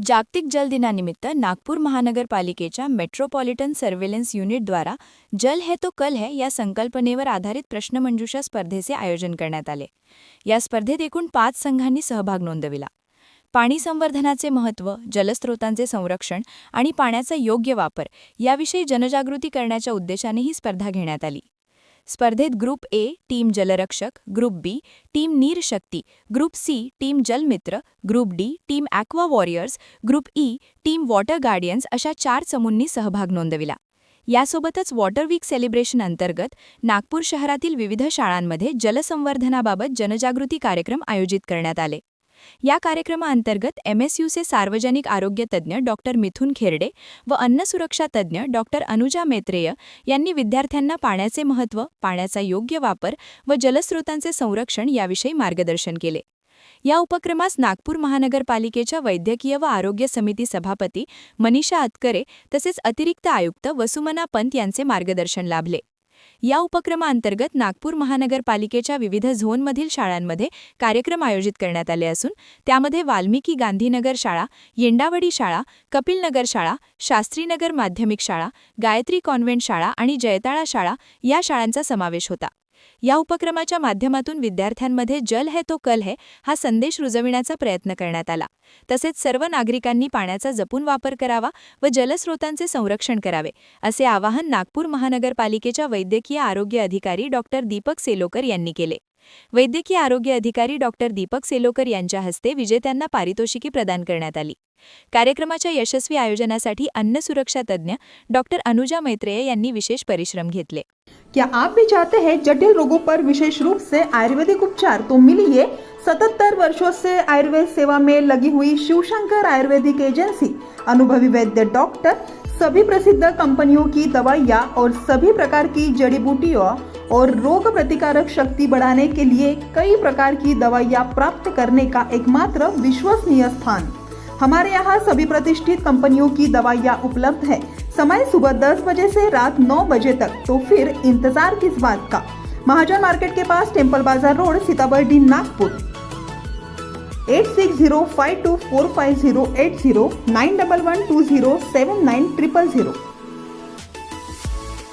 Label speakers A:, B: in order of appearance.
A: जागतिक जल दिनानिमित्त नागपूर महानगरपालिकेच्या मेट्रोपॉलिटन सर्व्हेलन्स युनिटद्वारा जल है तो कल है या संकल्पनेवर आधारित प्रश्नमंजुषा स्पर्धेचे आयोजन करण्यात आले. या स्पर्धेत एकूण 5 संघांनी सहभाग नोंदविला. पाणी संवर्धनाचे महत्त्व, जलस्रोतांचे संरक्षण आणि पाण्याचा योग्य वापर याविषयी जनजागृती करण्याच्या उद्देशाने ही स्पर्धा घेण्यात आली. स्पर्धेत group A team Jalrakshak, group B team Neer Shakti, group C team Jalmitra, group D team aqua warriors, group E team water guardians अशा 4 चमूंनी सहभाग नोंदविला. यासोबतच वॉटर वीक सेलिब्रेशन अंतर्गत नागपूर शहरातील विविध शाळांमध्ये जलसंवर्धनाबाबत जनजागृती कार्यक्रम आयोजित करण्यात आले. या कार्यक्रमाअंतर्गत MSUचे सार्वजनिक आरोग्य तज्ज्ञ डॉक्टर मिथुन खेरडे व अन्न सुरक्षा तज्ज्ञ डॉक्टर अनुजा मैत्रेय यांनी विद्यार्थ्यांना पाण्याचे महत्त्व, पाण्याचा योग्य वापर व जलस्रोतांचे संरक्षण याविषयी मार्गदर्शन केले. या उपक्रमास नागपूर महानगरपालिकेच्या वैद्यकीय व आरोग्य समिती सभापती मनीषा अतकरे तसेच अतिरिक्त आयुक्त वसुमना पंत यांचे मार्गदर्शन लाभले. या उपक्रमाअंतर्गत नागपूर महानगरपालिकेच्या विविध झोनमधील शाळांमध्ये कार्यक्रम आयोजित करण्यात आले असून त्यामध्ये वाल्मिकी गांधीनगर शाळा, येंडावडी शाळा, कपिलनगर शाळा, शास्त्रीनगर माध्यमिक शाळा, गायत्री कॉन्व्हेंट शाळा आणि जयताळा शाळा या शाळांचा समावेश होता. या उपक्रमाच्या माध्यमातून विद्यार्थ्यांमध्ये जल है तो कल है हा संदेश रुजविण्याचा प्रयत्न करण्यात आला. तसेच सर्व नागरिकांनी पाण्याचा जपून वापर करावा व जलस्रोतांचे संरक्षण करावे असे आवाहन नागपूर महानगरपालिकेच्या वैद्यकीय आरोग्य अधिकारी डॉक्टर दीपक सेलोकर यांनी केले. वैद्यकीय आरोग्य अधिकारी डॉक्टर दीपक सेलोकर यांच्या हस्ते विजेत्यांना पारितोषिके प्रदान करण्यात आली. कार्यक्रमाच्या यशस्वी आयोजनासाठी अन्न सुरक्षा तज्ज्ञ डॉक्टर अनुजा मैत्रेय यांनी विशेष परिश्रम घेतले.
B: क्या आप भी चाहते हैं जटिल रोगों पर विशेष रूप से आयुर्वेदिक उपचार? तो मिलिए 77 वर्षों से आयुर्वेद सेवा में लगी हुई शिवशंकर आयुर्वेदिक एजेंसी. अनुभवी वैद्य डॉक्टर, सभी प्रसिद्ध कंपनियों की दवाइयाँ और सभी प्रकार की जड़ी बूटियों और रोग प्रतिकारक शक्ति बढ़ाने के लिए कई प्रकार की दवाइयाँ प्राप्त करने का एकमात्र विश्वसनीय स्थान. हमारे यहाँ सभी प्रतिष्ठित कंपनियों की दवाइयाँ उपलब्ध है. समय सुबह 10 बजे से रात 9 बजे तक. तो फिर इंतजार किस बात का? महाजन मार्केट के पास टेम्पल बाजार रोड, सीताबर्डी, नागपुर. 8605245080 9112079000.